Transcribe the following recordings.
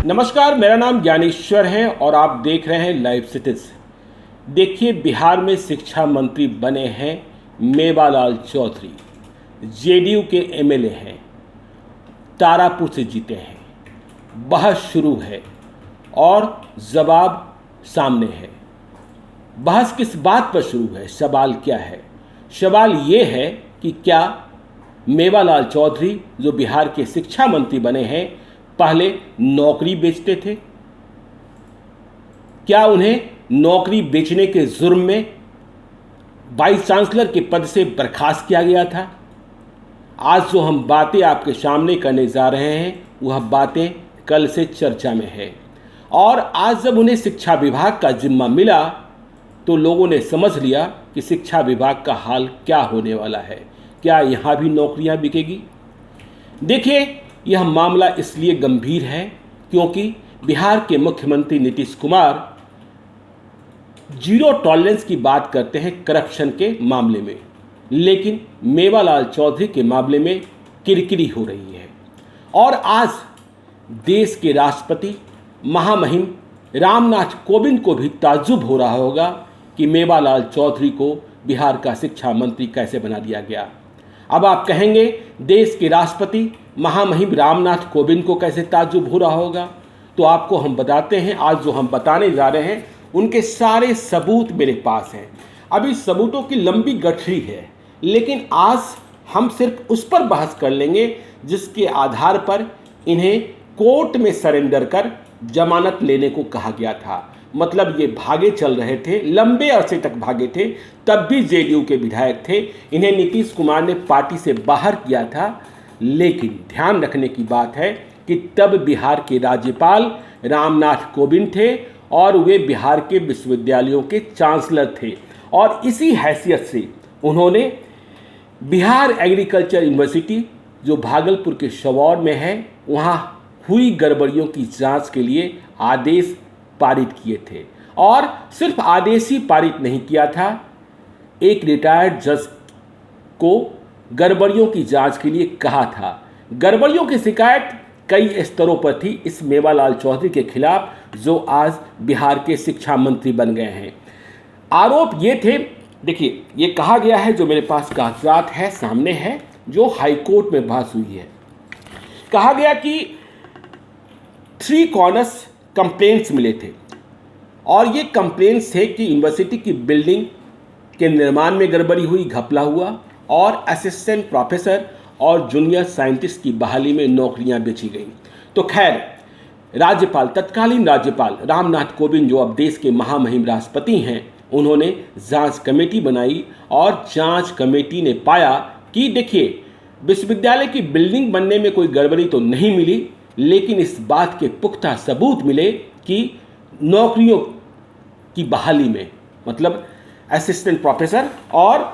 नमस्कार, मेरा नाम ज्ञानेश्वर है और आप देख रहे हैं लाइव सिटीज। देखिए, बिहार में शिक्षा मंत्री बने हैं मेवालाल चौधरी। जेडीयू के एमएलए हैं, तारापुर से जीते हैं। बहस शुरू है और जवाब सामने है। बहस किस बात पर शुरू है? सवाल क्या है? सवाल ये है कि क्या मेवालाल चौधरी जो बिहार के शिक्षा मंत्री बने हैं पहले नौकरी बेचते थे? क्या उन्हें नौकरी बेचने के जुर्म में वाइस चांसलर के पद से बर्खास्त किया गया था? आज जो हम बातें आपके सामने करने जा रहे हैं वह बातें कल से चर्चा में है। और आज जब उन्हें शिक्षा विभाग का जिम्मा मिला तो लोगों ने समझ लिया कि शिक्षा विभाग का हाल क्या होने वाला है। क्या यहाँ भी नौकरियाँ बिकेगी? देखिए, यह मामला इसलिए गंभीर है क्योंकि बिहार के मुख्यमंत्री नीतीश कुमार जीरो टॉलरेंस की बात करते हैं करप्शन के मामले में, लेकिन मेवालाल चौधरी के मामले में किरकिरी हो रही है। और आज देश के राष्ट्रपति महामहिम रामनाथ कोविंद को भी ताज्जुब हो रहा होगा कि मेवालाल चौधरी को बिहार का शिक्षा मंत्री कैसे बना दिया गया। अब आप कहेंगे, देश के राष्ट्रपति महामहिम रामनाथ कोविंद को कैसे ताज्जुब हो रहा होगा? तो आपको हम बताते हैं। आज जो हम बताने जा रहे हैं उनके सारे सबूत मेरे पास हैं। अभी सबूतों की लंबी गठरी है, लेकिन आज हम सिर्फ उस पर बहस कर लेंगे जिसके आधार पर इन्हें कोर्ट में सरेंडर कर जमानत लेने को कहा गया था। मतलब ये भागे चल रहे थे, लंबे अरसे तक भागे थे, तब भी जेडीयू के विधायक थे। इन्हें नीतीश कुमार ने पार्टी से बाहर किया था। लेकिन ध्यान रखने की बात है कि तब बिहार के राज्यपाल रामनाथ कोविंद थे और वे बिहार के विश्वविद्यालयों के चांसलर थे। और इसी हैसियत से उन्होंने बिहार एग्रीकल्चर यूनिवर्सिटी जो भागलपुर के शवौर में है, वहाँ हुई गड़बड़ियों की जांच के लिए आदेश पारित किए थे। और सिर्फ आदेश ही पारित नहीं किया था, एक रिटायर्ड जज को गड़बड़ियों की जांच के लिए कहा था। गड़बड़ियों की शिकायत कई स्तरों पर थी इस मेवालाल चौधरी के खिलाफ, जो आज बिहार के शिक्षा मंत्री बन गए हैं। आरोप ये थे, देखिए, ये कहा गया है, जो मेरे पास कागजात है सामने है, जो हाईकोर्ट में बहस हुई है। कहा गया कि 3 कॉर्नर्स कंप्लेंट्स मिले थे और ये कंप्लेंट्स थे कि यूनिवर्सिटी की बिल्डिंग के निर्माण में गड़बड़ी हुई, घपला हुआ और असिस्टेंट प्रोफेसर और जूनियर साइंटिस्ट की बहाली में नौकरियां बेची गई। तो खैर, राज्यपाल, तत्कालीन राज्यपाल रामनाथ कोविंद, जो अब देश के महामहिम राष्ट्रपति हैं, उन्होंने जांच कमेटी बनाई और जांच कमेटी ने पाया कि देखिए, विश्वविद्यालय की बिल्डिंग बनने में कोई गड़बड़ी तो नहीं मिली, लेकिन इस बात के पुख्ता सबूत मिले कि नौकरियों की बहाली में, मतलब असिस्टेंट प्रोफेसर और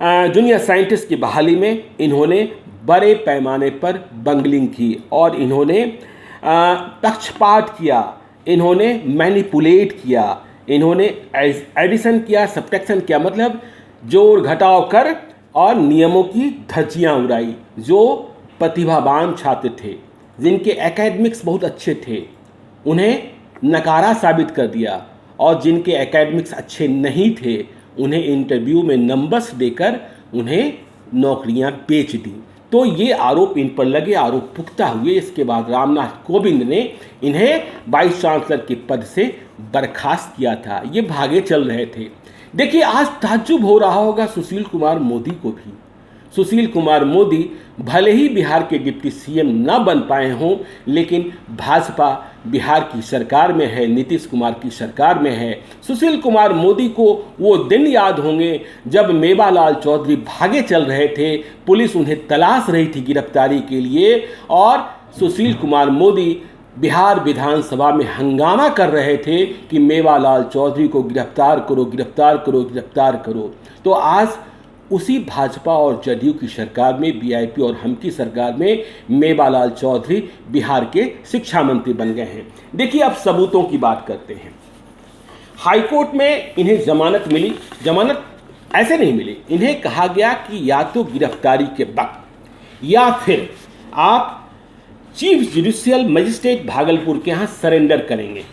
जूनियर साइंटिस्ट की बहाली में इन्होंने बड़े पैमाने पर बंगलिंग की और इन्होंने पक्षपात किया, इन्होंने मैनिपुलेट किया, इन्होंने एडिशन किया, सब्ट्रैक्शन किया, मतलब जोड़ घटाव कर और नियमों की धज्जियां उड़ाई। जो प्रतिभावान छात्र थे, जिनके एकेडमिक्स बहुत अच्छे थे, उन्हें नकारा साबित कर दिया और जिनके एकेडमिक्स अच्छे नहीं थे उन्हें इंटरव्यू में नंबर्स देकर उन्हें नौकरियां बेच दी। तो ये आरोप इन पर लगे, आरोप पुख्ता हुए। इसके बाद रामनाथ कोविंद ने इन्हें वाइस चांसलर के पद से बर्खास्त किया था। ये भागे चल रहे थे। देखिए, आज ताज्जुब हो रहा होगा सुशील कुमार मोदी को भी। सुशील कुमार मोदी भले ही बिहार के डिप्टी सीएम न बन पाए हों, लेकिन भाजपा बिहार की सरकार में है, नीतीश कुमार की सरकार में है। सुशील कुमार मोदी को वो दिन याद होंगे जब मेवालाल चौधरी भागे चल रहे थे, पुलिस उन्हें तलाश रही थी गिरफ्तारी के लिए और सुशील कुमार मोदी बिहार विधानसभा में हंगामा कर रहे थे कि मेवालाल चौधरी को गिरफ्तार करो, गिरफ्तार करो, गिरफ्तार करो। तो आज उसी भाजपा और जदयू की सरकार में, वीआईपी और हम की सरकार में, मेवालाल चौधरी बिहार के शिक्षा मंत्री बन गए हैं। देखिए, अब सबूतों की बात करते हैं। हाईकोर्ट में इन्हें जमानत मिली। जमानत ऐसे नहीं मिली, इन्हें कहा गया कि या तो गिरफ्तारी के वक्त या फिर आप चीफ जुडिशियल मजिस्ट्रेट भागलपुर के यहाँ सरेंडर करेंगे।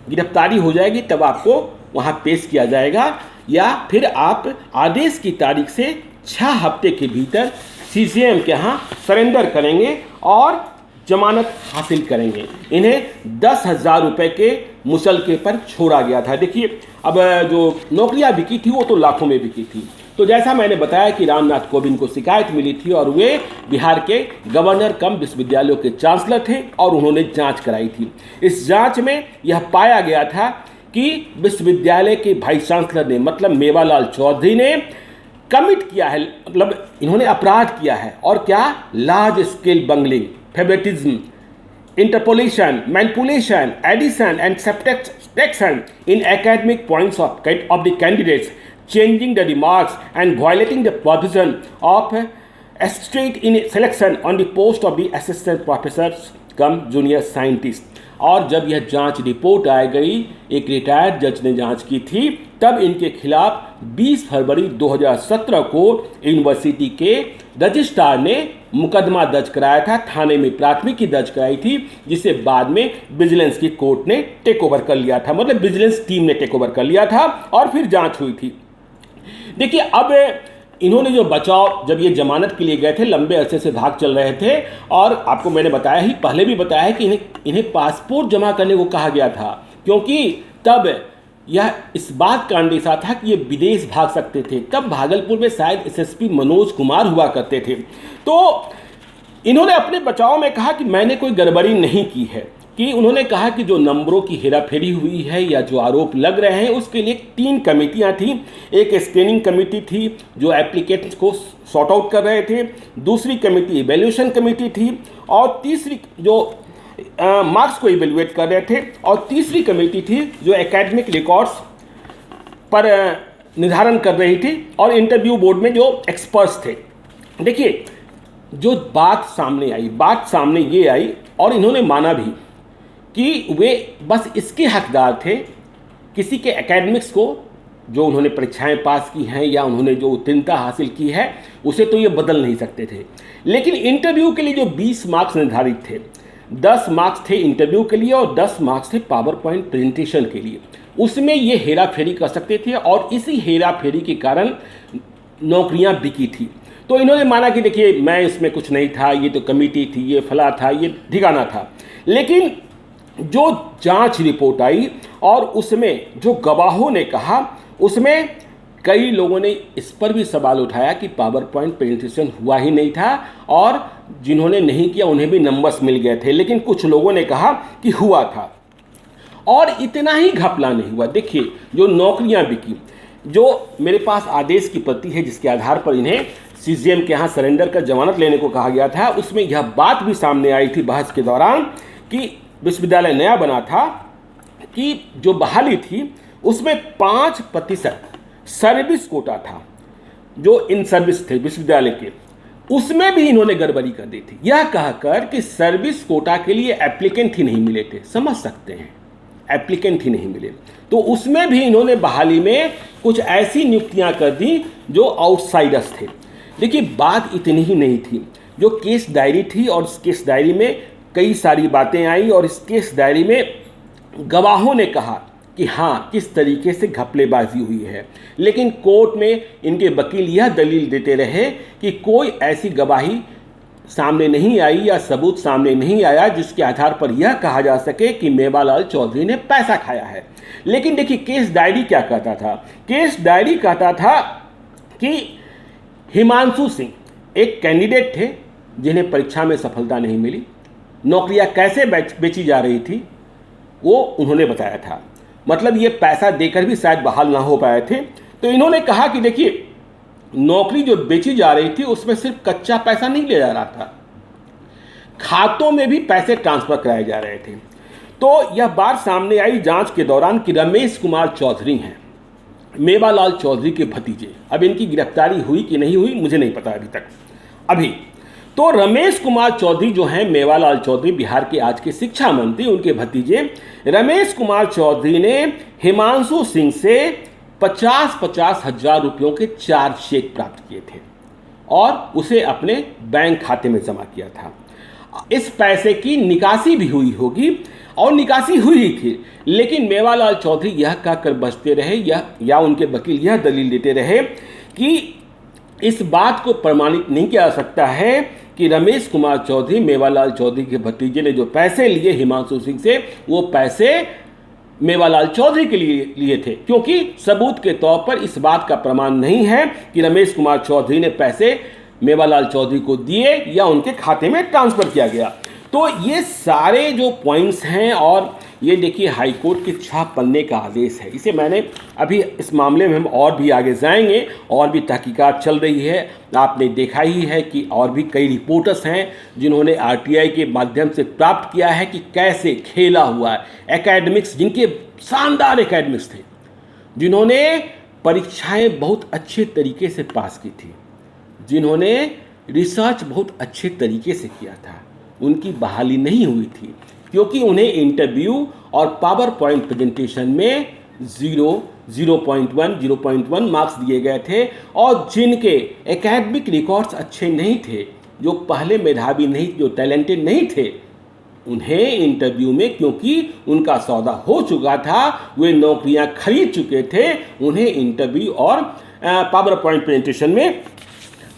गिरफ्तारी हो जाएगी तब आपको वहाँ पेश किया जाएगा, या फिर आप आदेश की तारीख से 6 हफ्ते के भीतर सीजेएम के यहाँ सरेंडर करेंगे और जमानत हासिल करेंगे। इन्हें 10,000 रुपये के मुचलके पर छोड़ा गया था। देखिए, अब जो नौकरियां बिकी थी वो तो लाखों में बिकी थी। तो जैसा मैंने बताया कि रामनाथ कोविंद को शिकायत मिली थी और वे बिहार के गवर्नर कम विश्वविद्यालयों के चांसलर थे और उन्होंने जांच कराई थी। इस जांच में यह पाया गया था कि विश्वविद्यालय के वाइस चांसलर ने, मतलब मेवालाल चौधरी ने कमिट किया है, मतलब इन्होंने अपराध किया है। और क्या? Large scale bungling, favouritism, interpolation, manipulation, addition and subtraction in academic points of the candidates, changing the remarks and violating the provision of straight in selection on the post of the assistant professors come junior scientist. और जब यह जांच report आ गई, एक retired जज ने जांच की थी, तब इनके खिलाफ 20 फरवरी 2017 को यूनिवर्सिटी के रजिस्ट्रार ने मुकदमा दर्ज कराया था, थाने में प्राथमिकी दर्ज कराई थी, जिसे बाद में विजिलेंस की कोर्ट ने टेक ओवर कर लिया था, मतलब विजिलेंस टीम ने टेक ओवर कर लिया था और फिर जांच हुई थी। देखिए, अब इन्होंने जो बचाव, जब ये जमानत के लिए गए थे, लंबे अरसे से भाग चल रहे थे और आपको मैंने बताया ही, पहले भी बताया है कि इन्हें पासपोर्ट जमा करने को कहा गया था, क्योंकि तब यह इस बात का अंदेशा था कि ये विदेश भाग सकते थे। तब भागलपुर में शायद एसएसपी मनोज कुमार हुआ करते थे। तो इन्होंने अपने बचाव में कहा कि मैंने कोई गड़बड़ी नहीं की है, कि उन्होंने कहा कि जो नंबरों की हेराफेरी हुई है या जो आरोप लग रहे हैं उसके लिए 3 कमेटियां थी। एक स्क्रीनिंग कमेटी थी जो एप्लीकेट्स को सॉर्ट आउट कर रहे थे, दूसरी कमेटी इवेल्यूशन कमेटी थी, और तीसरी जो मार्क्स को इवेल्युएट कर रहे थे, और तीसरी कमेटी थी जो एकेडमिक रिकॉर्ड्स पर निर्धारण कर रही थी, और इंटरव्यू बोर्ड में जो एक्सपर्ट्स थे। देखिए, जो बात सामने ये आई और इन्होंने माना भी कि वे बस इसके हकदार थे, किसी के एकेडमिक्स को जो उन्होंने परीक्षाएं पास की हैं या उन्होंने जो उत्तीर्णता हासिल की है उसे तो ये बदल नहीं सकते थे। लेकिन इंटरव्यू के लिए जो 20 मार्क्स निर्धारित थे, 10 मार्क्स थे इंटरव्यू के लिए और 10 मार्क्स थे पावर पॉइंट प्रेजेंटेशन के लिए, उसमें ये हेरा फेरी कर सकते थे और इसी हेरा फेरी के कारण नौकरियां बिकी थी। तो इन्होंने माना कि देखिए, मैं इसमें कुछ नहीं था, ये तो कमेटी थी, ये फला था, ये ठिकाना था। लेकिन जो जांच रिपोर्ट आई और उसमें जो गवाहों ने कहा, उसमें कई लोगों ने इस पर भी सवाल उठाया कि पावर पॉइंट प्रेजेंटेशन हुआ ही नहीं था, और जिन्होंने नहीं किया उन्हें भी नंबर्स मिल गए थे। लेकिन कुछ लोगों ने कहा कि हुआ था, और इतना ही घपला नहीं हुआ। देखिए, जो नौकरियां बिकी, जो मेरे पास आदेश की प्रति है जिसके आधार पर इन्हें सीजेएम के यहाँ सरेंडर कर जमानत लेने को कहा गया था, उसमें यह बात भी सामने आई थी बहस के दौरान कि विश्वविद्यालय नया बना था, कि जो बहाली थी उसमें 5% सर्विस कोटा था, जो इन सर्विस थे विश्वविद्यालय के, उसमें भी इन्होंने गड़बड़ी कर दी थी, यह कहकर कि सर्विस कोटा के लिए एप्लीकेंट ही नहीं मिले थे। समझ सकते हैं, एप्लीकेंट ही नहीं मिले, तो उसमें भी इन्होंने बहाली में कुछ ऐसी नियुक्तियां कर दी जो आउटसाइडर्स थे। देखिए, बात इतनी ही नहीं थी, जो केस डायरी थी और इस केस डायरी में कई सारी बातें आई, और इस केस डायरी में गवाहों ने कहा कि हाँ, किस तरीके से घपलेबाजी हुई है। लेकिन कोर्ट में इनके वकील यह दलील देते रहे कि कोई ऐसी गवाही सामने नहीं आई या सबूत सामने नहीं आया जिसके आधार पर यह कहा जा सके कि मेवालाल चौधरी ने पैसा खाया है। लेकिन देखिए, केस डायरी क्या कहता था? केस डायरी कहता था कि हिमांशु सिंह एक कैंडिडेट थे जिन्हें परीक्षा में सफलता नहीं मिली, नौकरियां कैसे बेची जा रही थी वो उन्होंने बताया था, मतलब ये पैसा देकर भी शायद बहाल ना हो पाए थे। तो इन्होंने कहा कि देखिए, नौकरी जो बेची जा रही थी उसमें सिर्फ कच्चा पैसा नहीं लिया जा रहा था, खातों में भी पैसे ट्रांसफर कराए जा रहे थे। तो यह बात सामने आई जांच के दौरान कि रमेश कुमार चौधरी हैं मेवालाल चौधरी के भतीजे। अब इनकी गिरफ्तारी हुई कि नहीं हुई मुझे नहीं पता अभी तक। तो रमेश कुमार चौधरी जो हैं, मेवालाल चौधरी बिहार के आज के शिक्षा मंत्री, उनके भतीजे रमेश कुमार चौधरी ने हिमांशु सिंह से 50-50 हजार रुपयों के 4 चेक प्राप्त किए थे और उसे अपने बैंक खाते में जमा किया था। इस पैसे की निकासी भी हुई होगी और निकासी हुई थी, लेकिन मेवालाल चौधरी यह कहकर बचते रहे या उनके वकील यह दलील देते रहे कि इस बात को प्रमाणित नहीं किया जा सकता है कि रमेश कुमार चौधरी, मेवालाल चौधरी के भतीजे ने जो पैसे लिए हिमांशु सिंह से, वो पैसे मेवालाल चौधरी के लिए थे, क्योंकि सबूत के तौर पर इस बात का प्रमाण नहीं है कि रमेश कुमार चौधरी ने पैसे मेवालाल चौधरी को दिए या उनके खाते में ट्रांसफर किया गया। तो ये सारे जो पॉइंट्स हैं, और ये देखिए हाईकोर्ट के 6 पन्ने का आदेश है। इसे मैंने अभी इस मामले में हम और भी आगे जाएंगे, और भी तहकीकात चल रही है। आपने देखा ही है कि और भी कई रिपोर्टर्स हैं जिन्होंने आरटीआई के माध्यम से प्राप्त किया है कि कैसे खेला हुआ है। एकेडमिक्स, जिनके शानदार एकेडमिक्स थे, जिन्होंने परीक्षाएं बहुत अच्छे तरीके से पास की थी, जिन्होंने रिसर्च बहुत अच्छे तरीके से किया था, उनकी बहाली नहीं हुई थी, क्योंकि उन्हें इंटरव्यू और पावर पॉइंट प्रेजेंटेशन में 0.1 मार्क्स दिए गए थे। और जिनके एकेडमिक रिकॉर्ड्स अच्छे नहीं थे, जो पहले मेधावी नहीं, जो टैलेंटेड नहीं थे, उन्हें इंटरव्यू में, क्योंकि उनका सौदा हो चुका था, वे नौकरियां खरीद चुके थे, उन्हें इंटरव्यू और पावर पॉइंट प्रेजेंटेशन में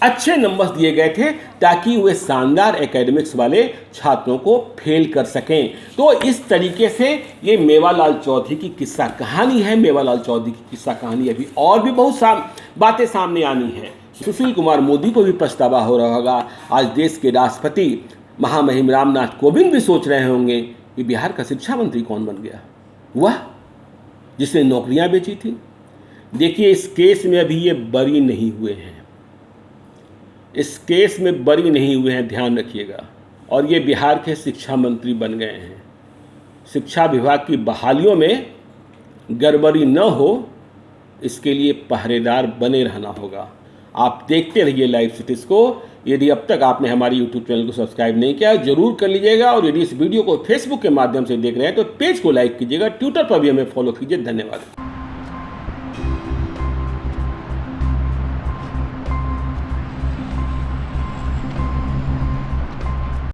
अच्छे नंबर्स दिए गए थे, ताकि वे शानदार एकेडमिक्स वाले छात्रों को फेल कर सकें। तो इस तरीके से ये मेवालाल चौधरी की किस्सा कहानी है। मेवालाल चौधरी की किस्सा कहानी अभी और भी बहुत बातें सामने आनी है। सुशील कुमार मोदी को भी पछतावा हो रहा होगा। आज देश के राष्ट्रपति महामहिम रामनाथ कोविंद भी सोच रहे होंगे कि बिहार का शिक्षा मंत्री कौन बन गया, वह जिसने नौकरियां बेची थी। देखिए, इस केस में अभी ये बरी नहीं हुए हैं, इस केस में बरी नहीं हुए हैं, ध्यान रखिएगा। और ये बिहार के शिक्षा मंत्री बन गए हैं। शिक्षा विभाग की बहालियों में गड़बड़ी न हो, इसके लिए पहरेदार बने रहना होगा। आप देखते रहिए लाइव सिटीज़ को। यदि अब तक आपने हमारी यूट्यूब चैनल को सब्सक्राइब नहीं किया, जरूर कर लीजिएगा। और यदि इस वीडियो को फेसबुक के माध्यम से देख रहे हैं तो पेज को लाइक कीजिएगा। ट्विटर पर भी हमें फॉलो कीजिए। धन्यवाद।